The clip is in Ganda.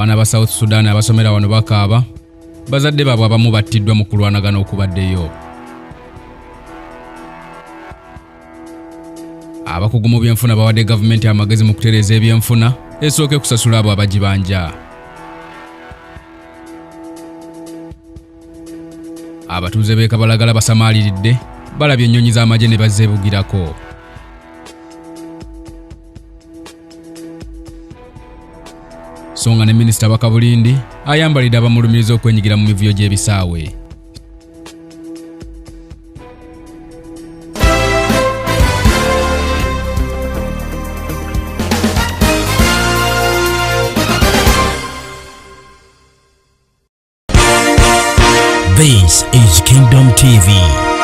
Abaana ba South Sudan abasomera wano bakaaba bazadde baabwe abamu battiddwa mu kulwanagana okubaddeyo. Abakugu mu byenfuna bawadde gavumenti amagezi mu kutereeza ebyenfuna esooke kusasula abo abagibanja. Abatuuze b'e Kabalagala basamaaliridde balabye ennyonyi z'amagye ne bazzeebugirako. Songa ne Minisita Bakabulindi ayambalidde abamulumiriza okwenyigira mu mivuyo gy'ebisaawe. This is Kingdom TV.